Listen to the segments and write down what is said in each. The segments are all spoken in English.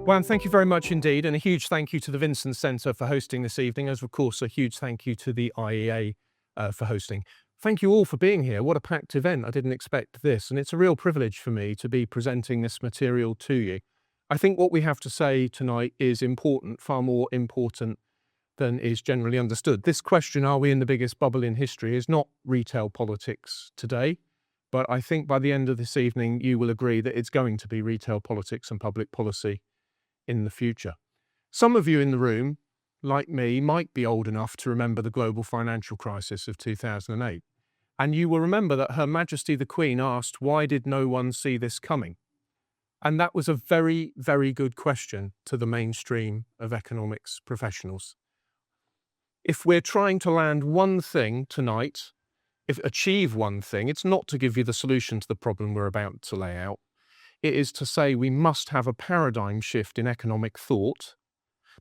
Well, thank you very much indeed, and a huge thank you to the Vincent Centre for hosting this evening, as of course a huge thank you to the IEA for hosting. Thank you all for being here. What a packed event. I didn't expect this, and it's a real privilege for me to be presenting this material to you. I think what we have to say tonight is important, far more important than is generally understood. This question, are we in the biggest bubble in history, is not retail politics today, but I think by the end of this evening you will agree that it's going to be retail politics and public policy in the future. Some of you in the room, like me, might be old enough to remember the global financial crisis of 2008. And you will remember that Her Majesty the Queen asked, why did no one see this coming? And that was a very, very good question to the mainstream of economics professionals. If we're trying to land one thing tonight, achieve one thing, it's not to give you the solution to the problem we're about to lay out. It is to say we must have a paradigm shift in economic thought,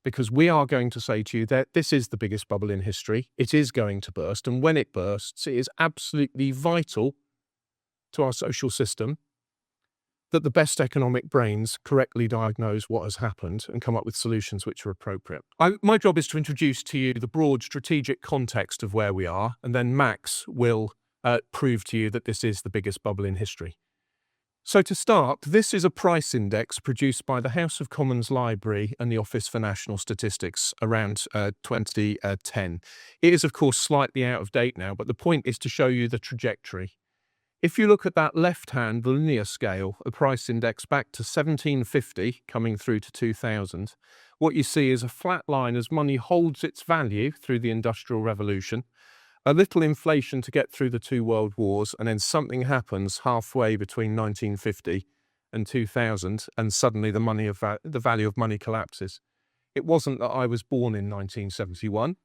because we are going to say to you that this is the biggest bubble in history. It is going to burst. And when it bursts, it is absolutely vital to our social system that the best economic brains correctly diagnose what has happened and come up with solutions which are appropriate. My job is to introduce to you the broad strategic context of where we are, and then Max will prove to you that this is the biggest bubble in history. So to start, this is a price index produced by the House of Commons Library and the Office for National Statistics around 2010. It is, of course, slightly out of date now, but the point is to show you the trajectory. If you look at that left-hand linear scale, a price index back to 1750 coming through to 2000, what you see is a flat line as money holds its value through the Industrial Revolution, a little inflation to get through the two world wars, and then something happens halfway between 1950 and 2000, and suddenly the value of money collapses. It wasn't that I was born in 1971.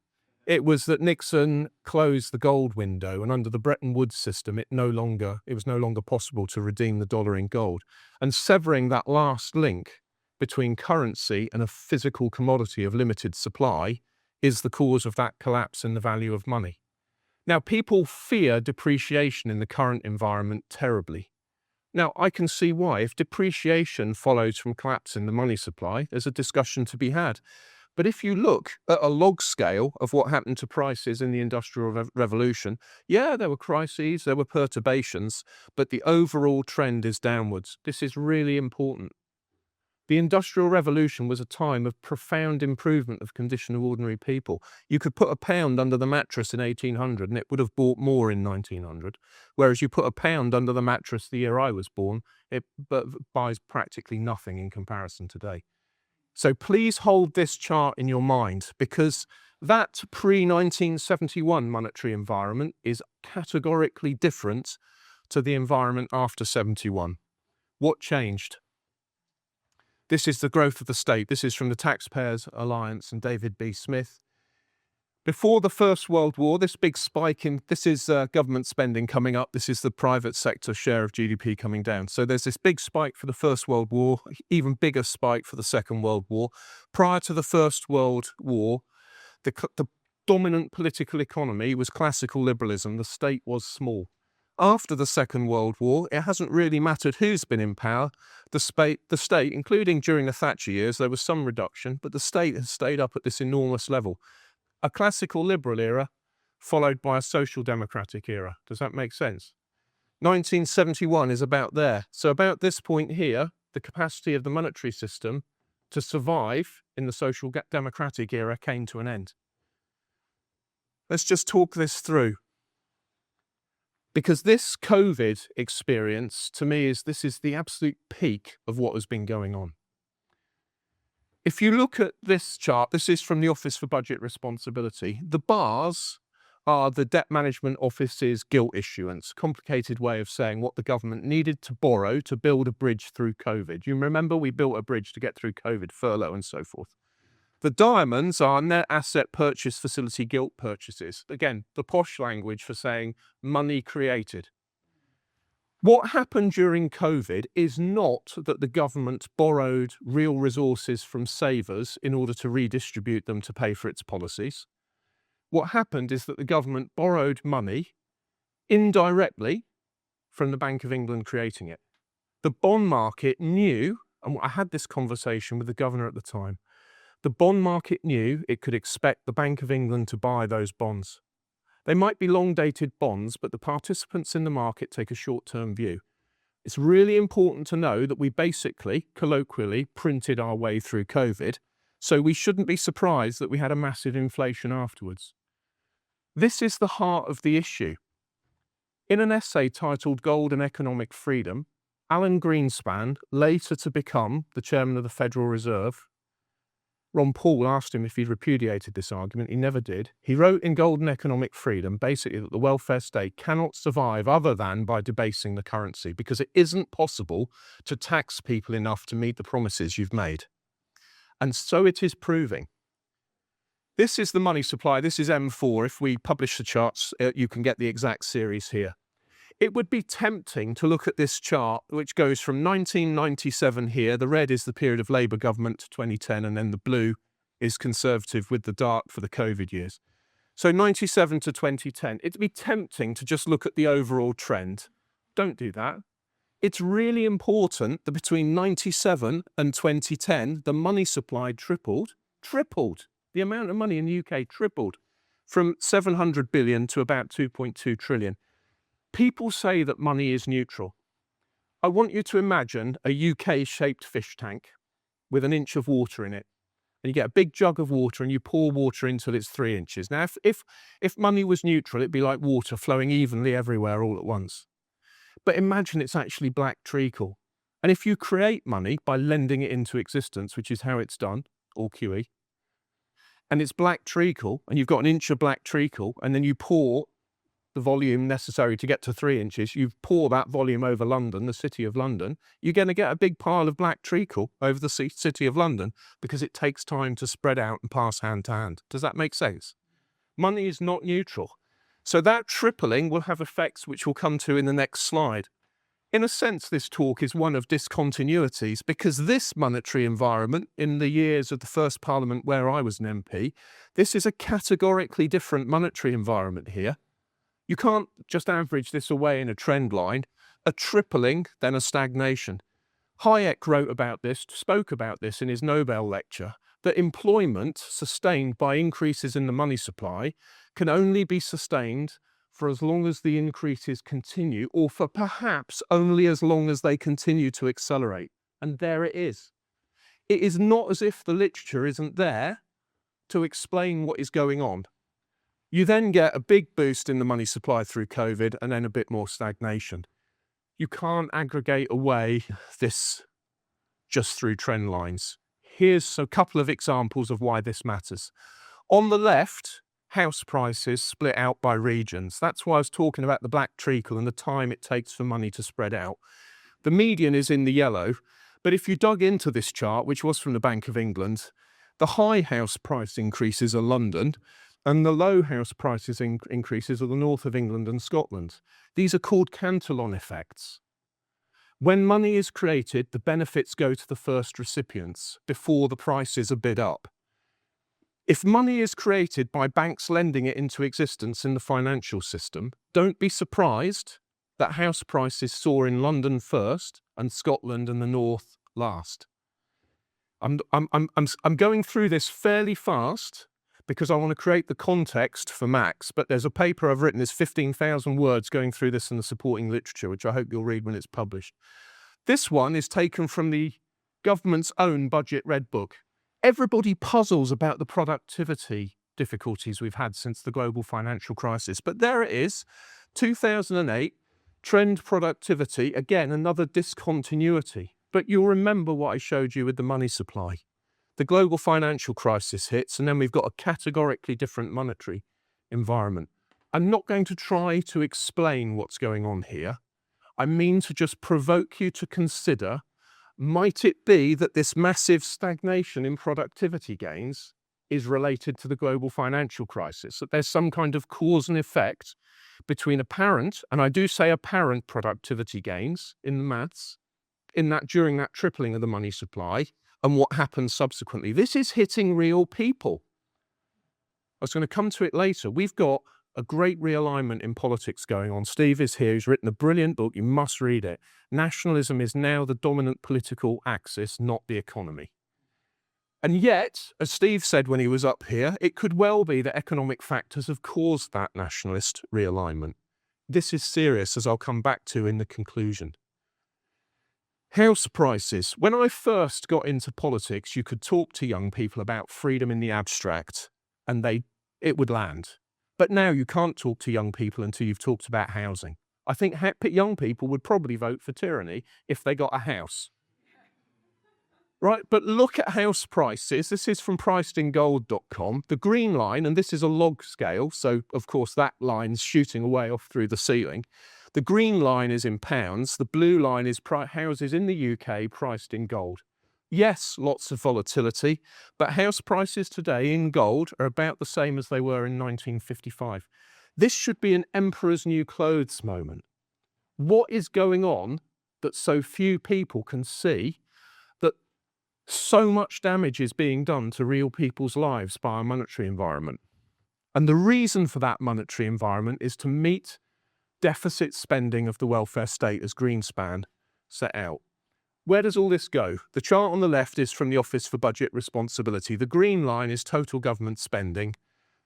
It was that Nixon closed the gold window, and under the Bretton Woods system, it was no longer possible to redeem the dollar in gold. And severing that last link between currency and a physical commodity of limited supply is the cause of that collapse in the value of money. Now, people fear depreciation in the current environment terribly. Now, I can see why. If depreciation follows from collapse in the money supply, there's a discussion to be had. But if you look at a log scale of what happened to prices in the Industrial Revolution, yeah, there were crises, there were perturbations, but the overall trend is downwards. This is really important. The Industrial Revolution was a time of profound improvement of condition of ordinary people. You could put a pound under the mattress in 1800 and it would have bought more in 1900, whereas you put a pound under the mattress the year I was born, it buys practically nothing in comparison today. So please hold this chart in your mind, because that pre-1971 monetary environment is categorically different to the environment after 71. What changed? This is the growth of the state. This is from the Taxpayers Alliance and David B. Smith. Before the First World War, this big spike this is government spending coming up. This is the private sector share of GDP coming down. So there's this big spike for the First World War, even bigger spike for the Second World War. Prior to the First World War, the dominant political economy was classical liberalism. The state was small. After the Second World War, it hasn't really mattered who's been in power. The state, including during the Thatcher years, there was some reduction, but the state has stayed up at this enormous level. A classical liberal era followed by a social democratic era. Does that make sense? 1971 is about there. So about this point here, the capacity of the monetary system to survive in the social democratic era came to an end. Let's just talk this through. Because this COVID experience, to me, is the absolute peak of what has been going on. If you look at this chart, this is from the Office for Budget Responsibility. The bars are the Debt Management Office's gilt issuance, complicated way of saying what the government needed to borrow to build a bridge through COVID. You remember we built a bridge to get through COVID, furlough and so forth. The diamonds are net asset purchase facility gilt purchases. Again, the posh language for saying money created. What happened during COVID is not that the government borrowed real resources from savers in order to redistribute them to pay for its policies. What happened is that the government borrowed money indirectly from the Bank of England creating it. The bond market knew And I had this conversation with the governor at the time. The bond market knew it could expect the Bank of England to buy those bonds. They might be long-dated bonds, but the participants in the market take a short-term view. It's really important to know that we basically, colloquially, printed our way through COVID, so we shouldn't be surprised that we had a massive inflation afterwards. This is the heart of the issue. In an essay titled Gold and Economic Freedom, Alan Greenspan, later to become the chairman of the Federal Reserve, Ron Paul asked him if he'd repudiated this argument. He never did. He wrote in Gold and Economic Freedom basically that the welfare state cannot survive other than by debasing the currency, because it isn't possible to tax people enough to meet the promises you've made. And so it is proving. This is the money supply. This is M4. If we publish the charts, you can get the exact series here. It would be tempting to look at this chart, which goes from 1997 here. The red is the period of Labour government to 2010, and then the blue is Conservative with the dark for the COVID years. So 97 to 2010. It'd be tempting to just look at the overall trend. Don't do that. It's really important that between 97 and 2010, the money supply tripled. The amount of money in the UK tripled from 700 billion to about 2.2 trillion. People say that money is neutral. I want you to imagine a UK-shaped fish tank with an inch of water in it. And you get a big jug of water and you pour water until it's 3 inches. Now, if money was neutral, it'd be like water flowing evenly everywhere all at once. But imagine it's actually black treacle. And if you create money by lending it into existence, which is how it's done, all QE, and it's black treacle, and you've got an inch of black treacle, and then you pour the volume necessary to get to 3 inches, you pour that volume over London, the city of London, you're going to get a big pile of black treacle over the city of London, because it takes time to spread out and pass hand to hand. Does that make sense? Money is not neutral. So that tripling will have effects which we'll come to in the next slide. In a sense, this talk is one of discontinuities, because this monetary environment, in the years of the first parliament where I was an MP, this is a categorically different monetary environment here. You can't just average this away in a trend line. A tripling, then a stagnation. Hayek spoke about this in his Nobel lecture, that employment sustained by increases in the money supply can only be sustained for as long as the increases continue, or for perhaps only as long as they continue to accelerate. And there it is. It is not as if the literature isn't there to explain what is going on. You then get a big boost in the money supply through COVID, and then a bit more stagnation. You can't aggregate away this just through trend lines. Here's a couple of examples of why this matters. On the left, house prices split out by regions. That's why I was talking about the black treacle and the time it takes for money to spread out. The median is in the yellow, but if you dug into this chart, which was from the Bank of England, the high house price increases are London, and the low house prices increases are the north of England and Scotland. These are called Cantillon effects. When money is created, the benefits go to the first recipients before the prices are bid up. If money is created by banks lending it into existence in the financial system, don't be surprised that house prices soar in London first and Scotland and the north last. I'm going through this fairly fast because I want to create the context for Max, but there's a paper I've written, there's 15,000 words going through this in the supporting literature, which I hope you'll read when it's published. This one is taken from the government's own budget red book. Everybody puzzles about the productivity difficulties we've had since the global financial crisis, but there it is, 2008, trend productivity, again, another discontinuity. But you'll remember what I showed you with the money supply. The global financial crisis hits, and then we've got a categorically different monetary environment. I'm not going to try to explain what's going on here. I mean to just provoke you to consider, might it be that this massive stagnation in productivity gains is related to the global financial crisis, that there's some kind of cause and effect between apparent, and I do say apparent, productivity gains in the maths, during that tripling of the money supply, and what happens subsequently. This is hitting real people. I was going to come to it later. We've got a great realignment in politics going on. Steve is here. He's written a brilliant book. You must read it. Nationalism is now the dominant political axis, not the economy. And yet, as Steve said when he was up here, it could well be that economic factors have caused that nationalist realignment. This is serious, as I'll come back to in the conclusion. House prices. When I first got into politics, you could talk to young people about freedom in the abstract, and it would land. But now you can't talk to young people until you've talked about housing. I think young people would probably vote for tyranny if they got a house. Right, but look at house prices. This is from pricedingold.com. The green line, and this is a log scale, so of course that line's shooting away off through the ceiling. The green line is in pounds. The blue line is houses in the UK priced in gold. Yes, lots of volatility, but house prices today in gold are about the same as they were in 1955. This should be an emperor's new clothes moment. What is going on that so few people can see? That so much damage is being done to real people's lives by our monetary environment. And the reason for that monetary environment is to meet deficit spending of the welfare state as Greenspan set out. Where does all this go? The chart on the left is from the Office for Budget Responsibility. The green line is total government spending.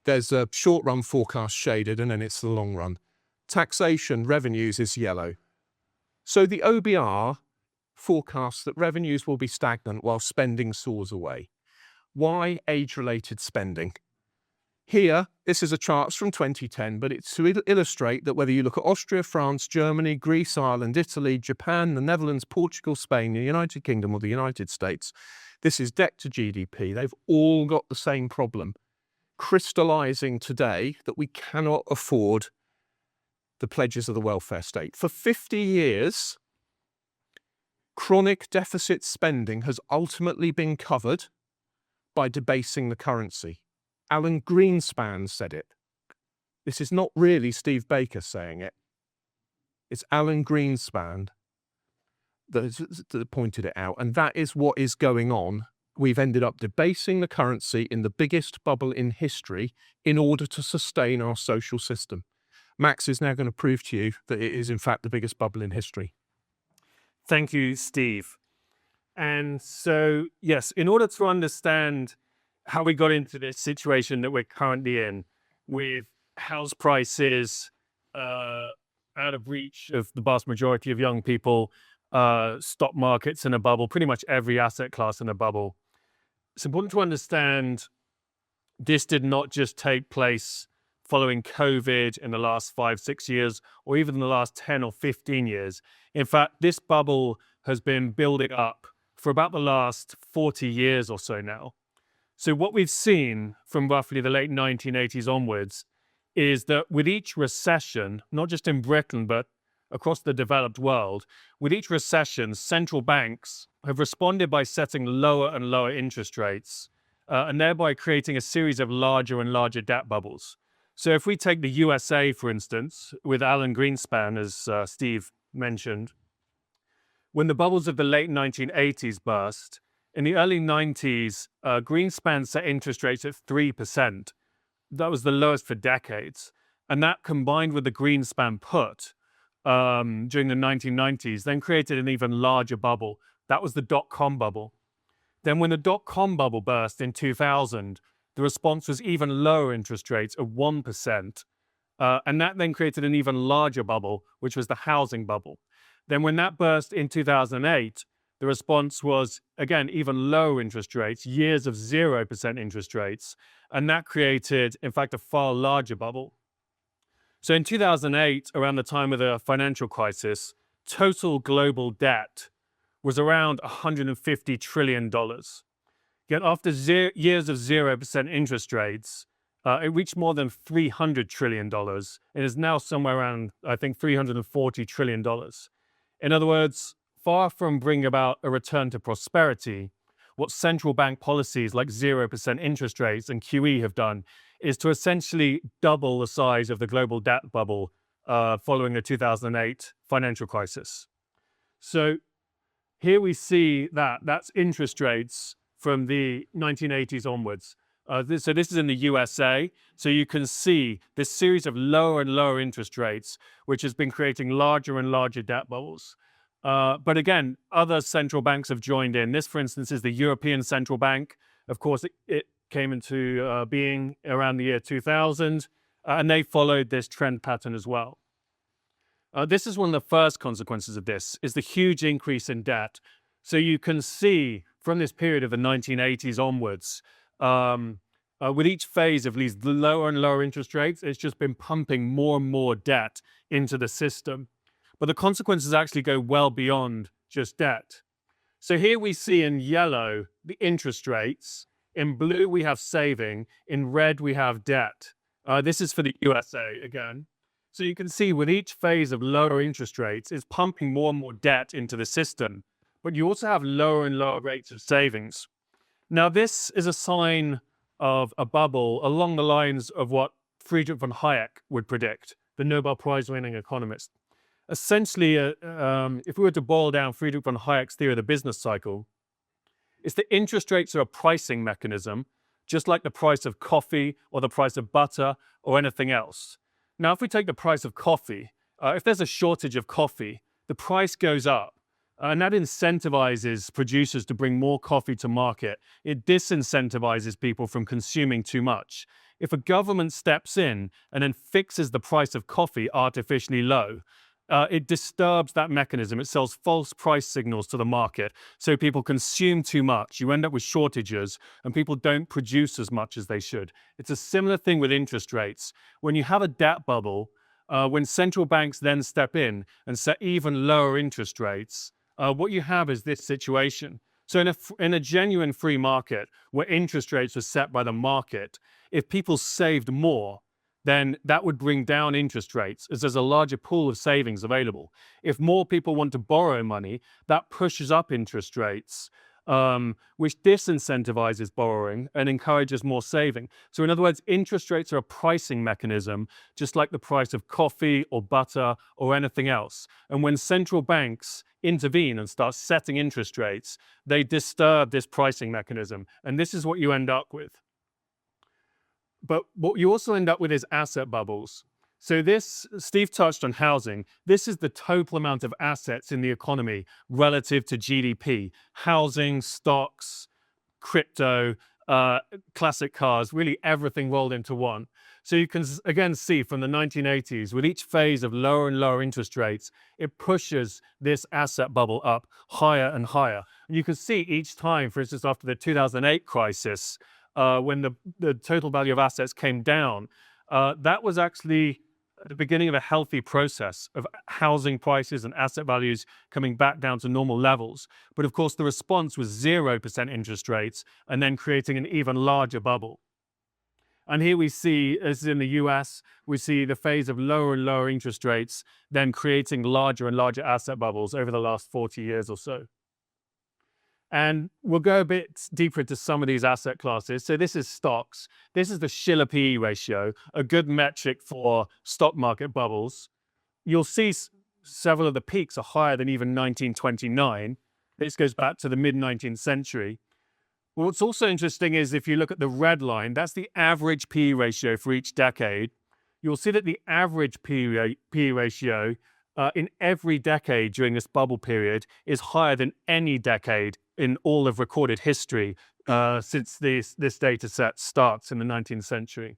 There's a short-run forecast shaded, and then it's the long run. Taxation revenues is yellow. So the OBR forecasts that revenues will be stagnant while spending soars away. Why age-related spending? Here, this is a chart from 2010, but it's to illustrate that whether you look at Austria, France, Germany, Greece, Ireland, Italy, Japan, the Netherlands, Portugal, Spain, the United Kingdom, or the United States, this is debt to GDP. They've all got the same problem, crystallizing today that we cannot afford the pledges of the welfare state. For 50 years, chronic deficit spending has ultimately been covered by debasing the currency. Alan Greenspan said it. This is not really Steve Baker saying it. It's Alan Greenspan that pointed it out, and that is what is going on. We've ended up debasing the currency in the biggest bubble in history in order to sustain our social system. Max is now going to prove to you that it is in fact the biggest bubble in history. Thank you, Steve. And so, yes, in order to understand how we got into this situation that we're currently in, with house prices out of reach of the vast majority of young people, stock markets in a bubble, pretty much every asset class in a bubble, it's important to understand this did not just take place following COVID in the last 5-6 years, or even in the last 10 or 15 years. In fact, this bubble has been building up for about the last 40 years or so now. So what we've seen from roughly the late 1980s onwards is that with each recession, not just in Britain, but across the developed world, with each recession, central banks have responded by setting lower and lower interest rates, and thereby creating a series of larger and larger debt bubbles. So if we take the USA, for instance, with Alan Greenspan, as Steve mentioned, when the bubbles of the late 1980s burst, in the early 90s, Greenspan set interest rates at 3%. That was the lowest for decades. And that, combined with the Greenspan put during the 1990s, then created an even larger bubble. That was the dot-com bubble. Then when the dot-com bubble burst in 2000, the response was even lower interest rates of 1%. And that then created an even larger bubble, which was the housing bubble. Then when that burst in 2008, the response was, again, even lower interest rates, years of 0% interest rates. And that created, in fact, a far larger bubble. So in 2008, around the time of the financial crisis, total global debt was around $150 trillion. Yet after years of 0% interest rates, it reached more than $300 trillion. It is now somewhere around, I think, $340 trillion. In other words, far from bringing about a return to prosperity, what central bank policies like 0% interest rates and QE have done is to essentially double the size of the global debt bubble following the 2008 financial crisis. So here we see that's interest rates from the 1980s onwards. So this is in the USA. So you can see this series of lower and lower interest rates, which has been creating larger and larger debt bubbles. But again, other central banks have joined in. This, for instance, is the European Central Bank. Of course, it came into being around the year 2000, and they followed this trend pattern as well. This is one of the first consequences of this, is the huge increase in debt. So you can see from this period of the 1980s onwards, with each phase of these lower and lower interest rates, it's just been pumping more and more debt into the system. But the consequences actually go well beyond just debt. So here we see in yellow the interest rates. In blue, we have saving. In red, we have debt. This is for the USA again. So you can see with each phase of lower interest rates, it's pumping more and more debt into the system. But you also have lower and lower rates of savings. Now, this is a sign of a bubble along the lines of what Friedrich von Hayek would predict, the Nobel Prize-winning economist. Essentially, if we were to boil down Friedrich von Hayek's theory of the business cycle, it's that interest rates are a pricing mechanism, just like the price of coffee or the price of butter or anything else. Now, if we take the price of coffee, if there's a shortage of coffee, the price goes up. And that incentivizes producers to bring more coffee to market. It disincentivizes people from consuming too much. If a government steps in and then fixes the price of coffee artificially low, it disturbs that mechanism. It sells false price signals to the market. So people consume too much. You end up with shortages and people don't produce as much as they should. It's a similar thing with interest rates. When you have a debt bubble, when central banks then step in and set even lower interest rates, what you have is this situation. So in a genuine free market where interest rates are set by the market, if people saved more, then that would bring down interest rates as there's a larger pool of savings available. If more people want to borrow money, that pushes up interest rates, which disincentivizes borrowing and encourages more saving. So in other words, interest rates are a pricing mechanism, just like the price of coffee or butter or anything else. And when central banks intervene and start setting interest rates, they disturb this pricing mechanism. And this is what you end up with. But what you also end up with is asset bubbles. So this, Steve touched on housing. This is the total amount of assets in the economy relative to GDP. Housing, stocks, crypto, classic cars, really everything rolled into one. So you can again see from the 1980s, with each phase of lower and lower interest rates, it pushes this asset bubble up higher and higher. And you can see each time, for instance, after the 2008 crisis, when the total value of assets came down, that was actually the beginning of a healthy process of housing prices and asset values coming back down to normal levels. But of course, the response was 0% interest rates and then creating an even larger bubble. And here we see, as in the US, we see the phase of lower and lower interest rates, then creating larger and larger asset bubbles over the last 40 years or so. And we'll go a bit deeper into some of these asset classes. So this is stocks. This is the Shiller PE ratio, a good metric for stock market bubbles. You'll see several of the peaks are higher than even 1929. This goes back to the mid-19th century. What's also interesting is if you look at the red line, that's the average PE ratio for each decade. You'll see that the average PE ratio in every decade during this bubble period is higher than any decade in all of recorded history since this data set starts in the 19th century.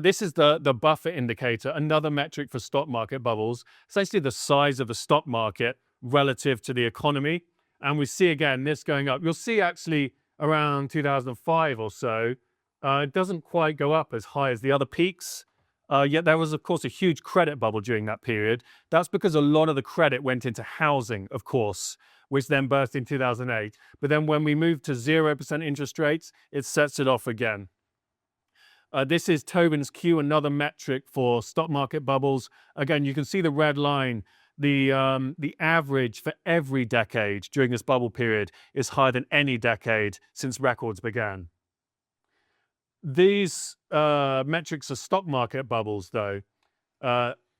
This is the buffer indicator, another metric for stock market bubbles, essentially the size of the stock market relative to the economy. And we see again this going up. You'll see actually around 2005 or so, it doesn't quite go up as high as the other peaks. Yet there was, of course, a huge credit bubble during that period. That's because a lot of the credit went into housing, of course, which then burst in 2008. But then when we moved to 0% interest rates, it sets it off again. This is Tobin's Q, another metric for stock market bubbles. Again, you can see the red line. The average for every decade during this bubble period is higher than any decade since records began. These metrics are stock market bubbles, though.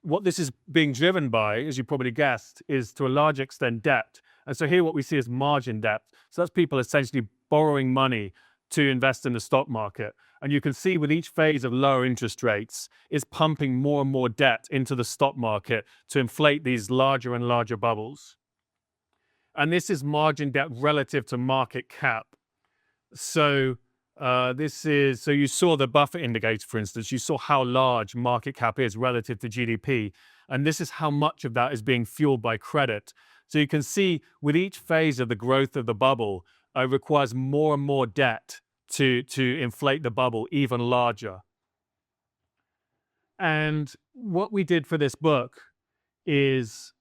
What this is being driven by, as you probably guessed, is to a large extent debt. And so here what we see is margin debt. So that's people essentially borrowing money to invest in the stock market. And you can see with each phase of lower interest rates is pumping more and more debt into the stock market to inflate these larger and larger bubbles. And this is margin debt relative to market cap. So so you saw the Buffett indicator, for instance. You saw how large market cap is relative to GDP. And this is how much of that is being fueled by credit. So you can see with each phase of the growth of the bubble, requires more and more debt to inflate the bubble even larger. And what we did for this book is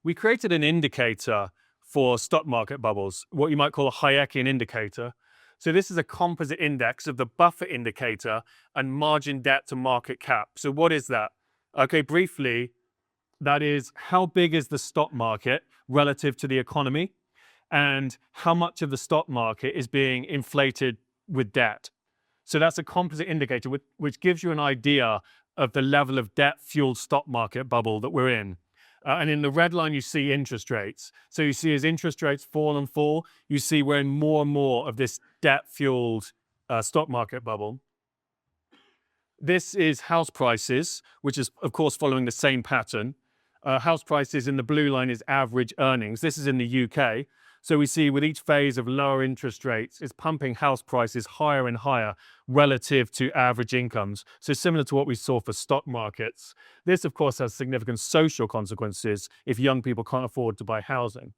we created an indicator for stock market bubbles, what you might call a Hayekian indicator. So this is a composite index of the Buffett indicator and margin debt to market cap. So what is that? Okay, briefly, that is how big is the stock market relative to the economy and how much of the stock market is being inflated with debt. So that's a composite indicator which gives you an idea of the level of debt-fueled stock market bubble that we're in. And in the red line, you see interest rates. So you see as interest rates fall and fall, you see we're in more and more of this debt-fueled stock market bubble. This is house prices, which is, of course, following the same pattern. House prices in the blue line is average earnings. This is in the UK. So we see with each phase of lower interest rates, it's pumping house prices higher and higher relative to average incomes. So similar to what we saw for stock markets. This, of course, has significant social consequences if young people can't afford to buy housing.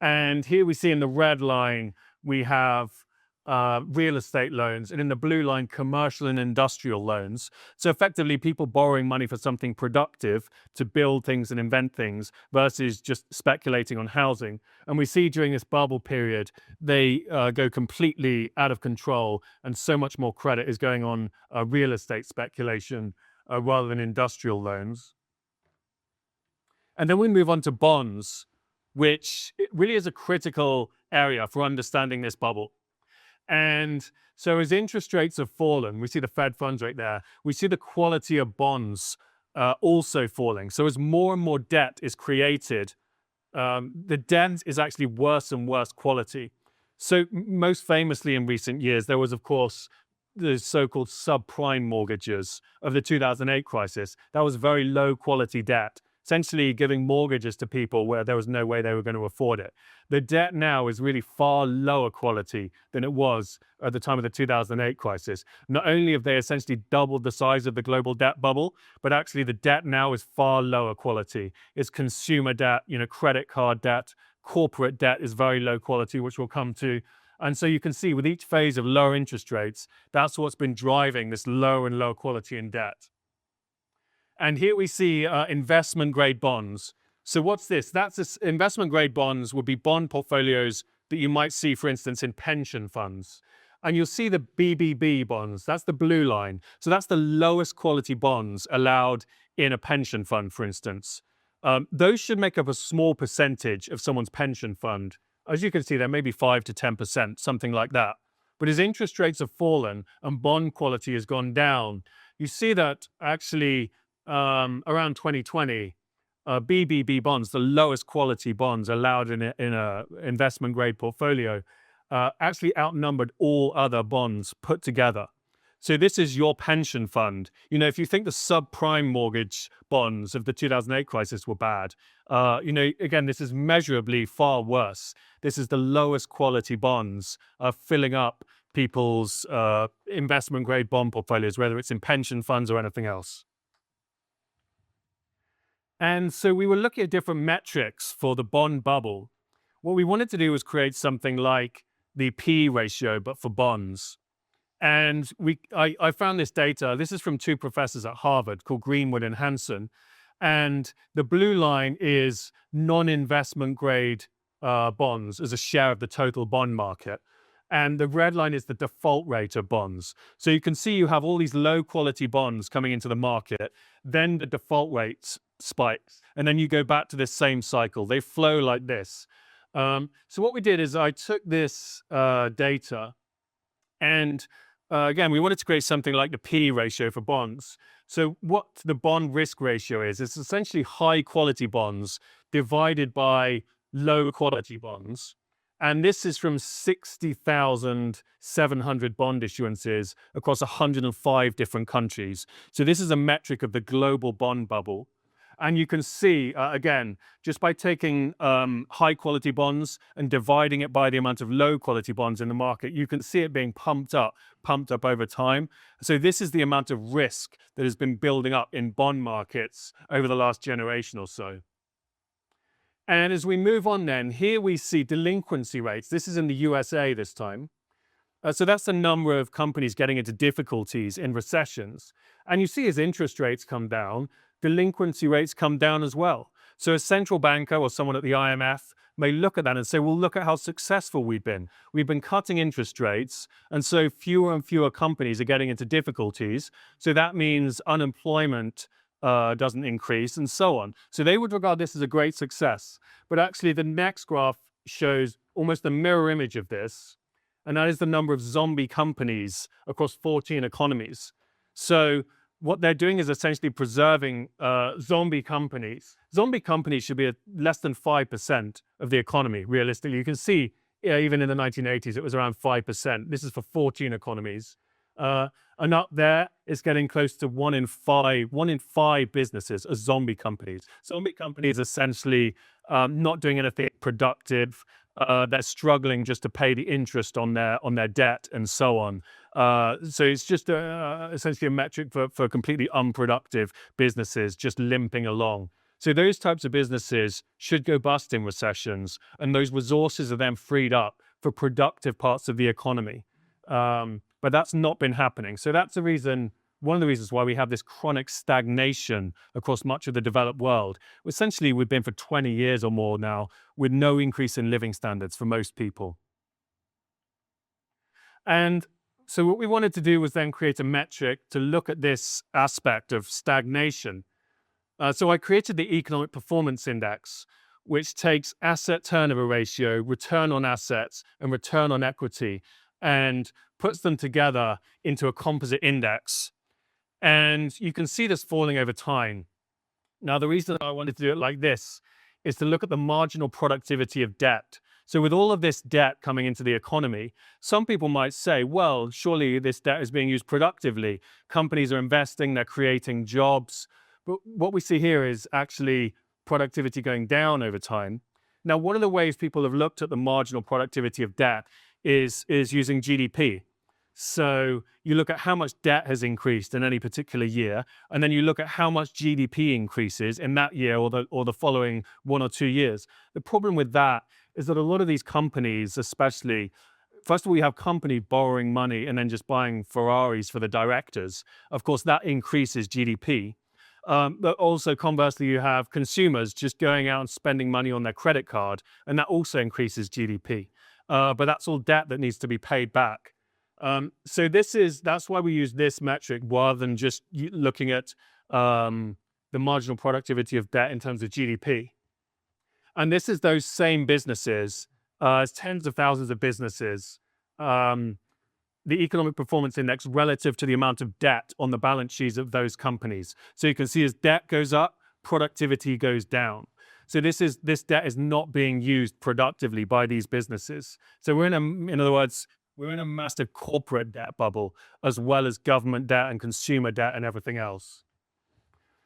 And here we see in the red line, we have real estate loans, and in the blue line, commercial and industrial loans. So effectively, people borrowing money for something productive to build things and invent things versus just speculating on housing. And we see during this bubble period, they go completely out of control, and so much more credit is going on real estate speculation rather than industrial loans. And then we move on to bonds, which really is a critical area for understanding this bubble. And so as interest rates have fallen, we see the Fed funds rate there, we see the quality of bonds also falling. So as more and more debt is created, the debt is actually worse and worse quality. So most famously in recent years, there was, of course, the so-called subprime mortgages of the 2008 crisis. That was very low quality debt, essentially giving mortgages to people where there was no way they were going to afford it. The debt now is really far lower quality than it was at the time of the 2008 crisis. Not only have they essentially doubled the size of the global debt bubble, but actually the debt now is far lower quality. It's consumer debt, credit card debt, corporate debt is very low quality, which we'll come to. And so you can see with each phase of lower interest rates, that's what's been driving this lower and lower quality in debt. And here we see investment grade bonds. So what's this? Investment grade bonds would be bond portfolios that you might see, for instance, in pension funds. And you'll see the BBB bonds. That's the blue line. So that's the lowest quality bonds allowed in a pension fund, for instance. Those should make up a small percentage of someone's pension fund. As you can see, there may be 5 to 10%, something like that. But as interest rates have fallen and bond quality has gone down, you see that actually around 2020, BBB bonds, the lowest quality bonds allowed in a investment grade portfolio, actually outnumbered all other bonds put together. So this is your pension fund. If you think the subprime mortgage bonds of the 2008 crisis were bad, again, this is measurably far worse. This is the lowest quality bonds filling up people's investment grade bond portfolios, whether it's in pension funds or anything else. And so we were looking at different metrics for the bond bubble. What we wanted to do was create something like the P ratio, but for bonds. And I found this data. This is from two professors at Harvard called Greenwood and Hansen. And the blue line is non-investment grade bonds as a share of the total bond market. And the red line is the default rate of bonds. So you can see you have all these low quality bonds coming into the market. Then the default rate spikes. And then you go back to this same cycle. They flow like this. So what we did is I took this data and again, we wanted to create something like the P ratio for bonds. So what the bond risk ratio is, it's essentially high quality bonds divided by low quality bonds. And this is from 60,700 bond issuances across 105 different countries. So this is a metric of the global bond bubble. And you can see, again, just by taking high quality bonds and dividing it by the amount of low quality bonds in the market, you can see it being pumped up over time. So this is the amount of risk that has been building up in bond markets over the last generation or so. And as we move on then, here we see delinquency rates. This is in the USA this time. So that's the number of companies getting into difficulties in recessions. And you see as interest rates come down, delinquency rates come down as well. So a central banker or someone at the IMF may look at that and say, well, look at how successful we've been. We've been cutting interest rates, and so fewer and fewer companies are getting into difficulties. So that means unemployment doesn't increase, and so on. So they would regard this as a great success. But actually, the next graph shows almost a mirror image of this, and that is the number of zombie companies across 14 economies. So what they're doing is essentially preserving zombie companies. Zombie companies should be less than 5% of the economy, realistically. You can see, even in the 1980s, it was around 5%. This is for 14 economies. And up there, it's getting close to 1 in 5 businesses are zombie companies. Zombie companies essentially not doing anything productive. They're struggling just to pay the interest on their debt and so on. So it's just essentially a metric for completely unproductive businesses just limping along. So those types of businesses should go bust in recessions, and those resources are then freed up for productive parts of the economy. But that's not been happening. So that's the reason, one of the reasons why we have this chronic stagnation across much of the developed world. Essentially, we've been for 20 years or more now with no increase in living standards for most people. And so what we wanted to do was then create a metric to look at this aspect of stagnation. So I created the Economic Performance Index, which takes asset turnover ratio, return on assets, and return on equity, and puts them together into a composite index. And you can see this falling over time. Now, the reason I wanted to do it like this is to look at the marginal productivity of debt. So with all of this debt coming into the economy, some people might say, well, surely this debt is being used productively. Companies are investing, they're creating jobs. But what we see here is actually productivity going down over time. Now, one of the ways people have looked at the marginal productivity of debt is using GDP. So you look at how much debt has increased in any particular year, and then you look at how much GDP increases in that year or the following 1 or 2 years. The problem with that is that a lot of these companies, especially, first of all, you have companies borrowing money and then just buying Ferraris for the directors. Of course, that increases GDP. But also, conversely, you have consumers just going out and spending money on their credit card, and that also increases GDP. But that's all debt that needs to be paid back. So that's why we use this metric rather than just looking at the marginal productivity of debt in terms of GDP. And this is those same businesses, tens of thousands of businesses, the Economic Performance Index relative to the amount of debt on the balance sheets of those companies. So you can see as debt goes up, productivity goes down. So this debt is not being used productively by these businesses. So in other words, we're in a massive corporate debt bubble, as well as government debt and consumer debt and everything else.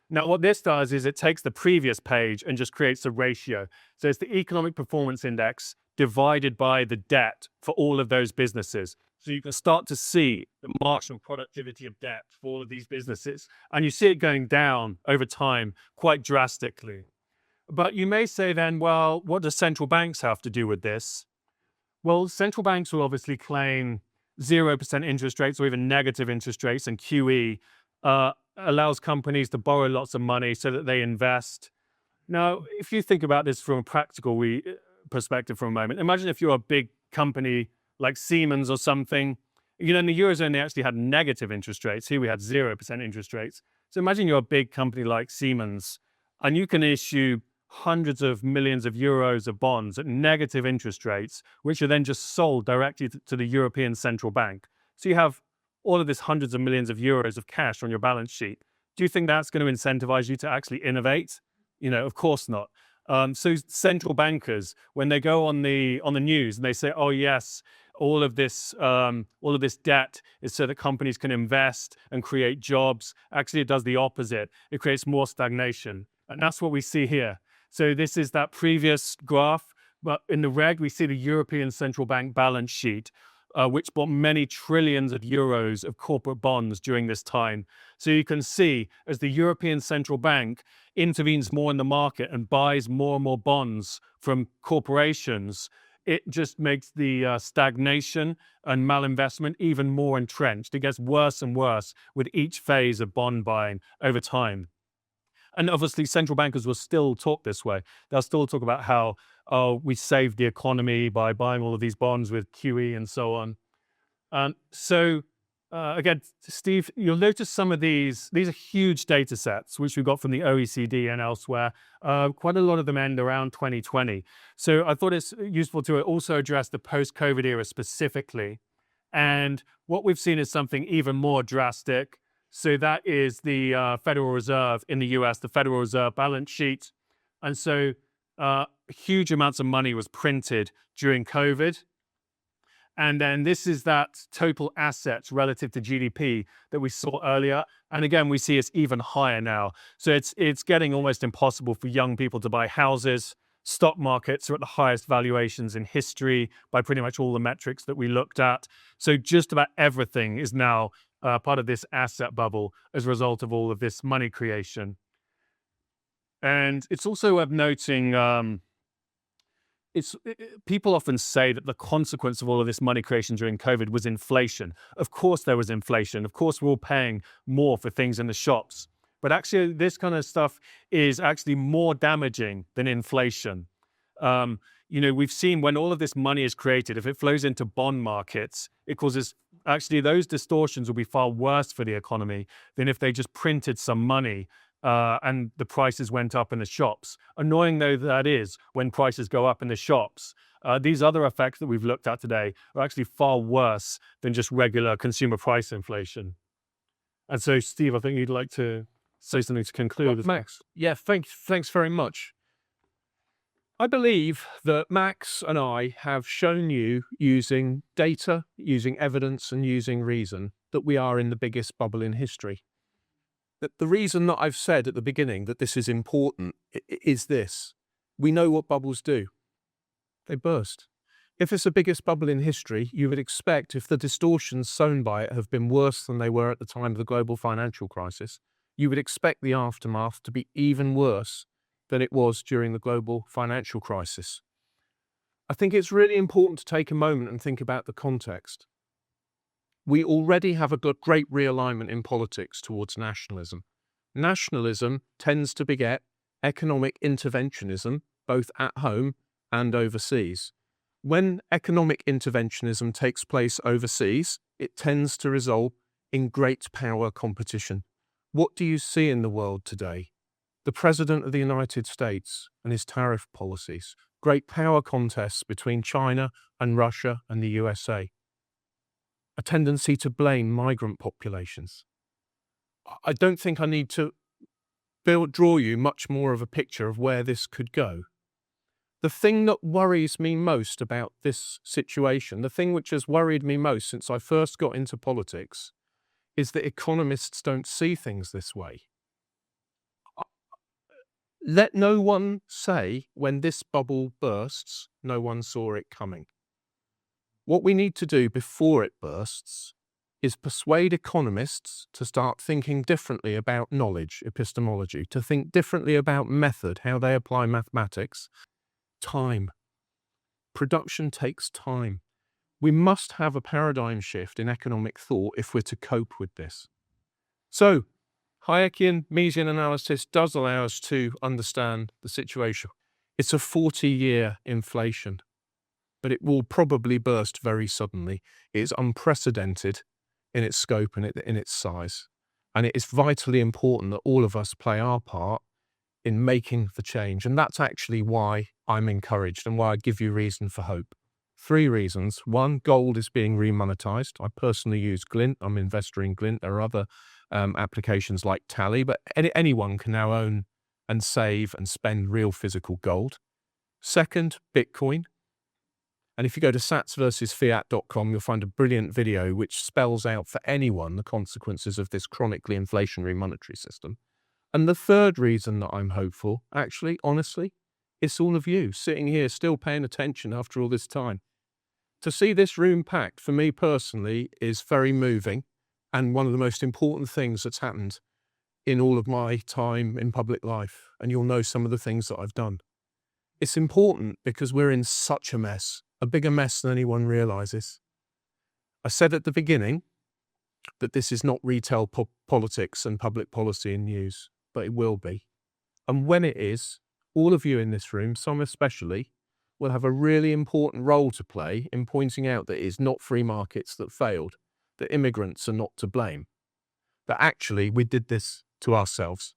Now, what this does is it takes the previous page and just creates a ratio. So it's the Economic Performance Index divided by the debt for all of those businesses. So you can start to see the marginal productivity of debt for all of these businesses. And you see it going down over time quite drastically. But you may say then, well, what do central banks have to do with this? Well, central banks will obviously claim 0% interest rates or even negative interest rates, and QE allows companies to borrow lots of money so that they invest. Now, if you think about this from a practical perspective for a moment, imagine if you're a big company like Siemens or something. In the Eurozone, they actually had negative interest rates. Here we had 0% interest rates. So imagine you're a big company like Siemens, and you can issue hundreds of millions of euros of bonds at negative interest rates, which are then just sold directly to the European Central Bank. So you have all of this hundreds of millions of euros of cash on your balance sheet. Do you think that's going to incentivize you to actually innovate? Of course not. So central bankers, when they go on the news and they say, "Oh yes, all of this debt is so that companies can invest and create jobs," actually it does the opposite. It creates more stagnation, and that's what we see here. So this is that previous graph, but in the red we see the European Central Bank balance sheet, which bought many trillions of euros of corporate bonds during this time. So you can see as the European Central Bank intervenes more in the market and buys more and more bonds from corporations, it just makes the stagnation and malinvestment even more entrenched. It gets worse and worse with each phase of bond buying over time. And obviously, central bankers will still talk this way. They'll still talk about how, oh, we saved the economy by buying all of these bonds with QE and so on. Again, Steve, you'll notice some of these are huge data sets, which we've got from the OECD and elsewhere. Quite a lot of them end around 2020. So I thought it's useful to also address the post-COVID era specifically. And what we've seen is something even more drastic. So that is the Federal Reserve in the US, the Federal Reserve balance sheet. And so huge amounts of money was printed during COVID. And then this is that total assets relative to GDP that we saw earlier. And again, we see it's even higher now. So it's getting almost impossible for young people to buy houses. Stock markets are at the highest valuations in history by pretty much all the metrics that we looked at. So just about everything is now part of this asset bubble as a result of all of this money creation. And it's also worth noting, people often say that the consequence of all of this money creation during COVID was inflation. Of course there was inflation. Of course we're all paying more for things in the shops. But actually this kind of stuff is actually more damaging than inflation. We've seen when all of this money is created, if it flows into bond markets, it causes actually those distortions will be far worse for the economy than if they just printed some money and the prices went up in the shops. Annoying though that is, when prices go up in the shops, these other effects that we've looked at today are actually far worse than just regular consumer price inflation. And so, Steve, I think you'd like to say something to conclude. Well, Max, yeah, thanks very much. I believe that Max and I have shown you using data, using evidence, and using reason that we are in the biggest bubble in history. That the reason that I've said at the beginning that this is important is this. We know what bubbles do. They burst. If it's the biggest bubble in history, you would expect, if the distortions sown by it have been worse than they were at the time of the global financial crisis, you would expect the aftermath to be even worse than it was during the global financial crisis. I think it's really important to take a moment and think about the context. We already have a great realignment in politics towards nationalism. Nationalism tends to beget economic interventionism, both at home and overseas. When economic interventionism takes place overseas, it tends to result in great power competition. What do you see in the world today? The President of the United States and his tariff policies, great power contests between China and Russia and the USA. A tendency to blame migrant populations. I don't think I need to draw you much more of a picture of where this could go. The thing that worries me most about this situation, the thing which has worried me most since I first got into politics, is that economists don't see things this way. Let no one say when this bubble bursts, no one saw it coming. What we need to do before it bursts is persuade economists to start thinking differently about knowledge, epistemology, to think differently about method, how they apply mathematics. Time. Production takes time. We must have a paradigm shift in economic thought if we're to cope with this. So, Hayekian Bayesian analysis does allow us to understand the situation. It's a 40-year inflation, but it will probably burst very suddenly. It is unprecedented in its scope and in its size. And it is vitally important that all of us play our part in making the change. And that's actually why I'm encouraged and why I give you reason for hope. 3 reasons. 1, gold is being remonetized. I personally use Glint. I'm an investor in Glint. There are other applications like Tally, but anyone can now own and save and spend real physical gold. Second, Bitcoin. And if you go to satsversusfiat.com, you'll find a brilliant video which spells out for anyone the consequences of this chronically inflationary monetary system. And the third reason that I'm hopeful, actually, honestly, it's all of you sitting here still paying attention after all this time. To see this room packed, for me personally, is very moving and one of the most important things that's happened in all of my time in public life. And you'll know some of the things that I've done. It's important because we're in such a mess, a bigger mess than anyone realizes. I said at the beginning that this is not retail politics and public policy and news, but it will be. And when it is, all of you in this room, some especially, will have a really important role to play in pointing out that it is not free markets that failed, that immigrants are not to blame, that actually we did this to ourselves.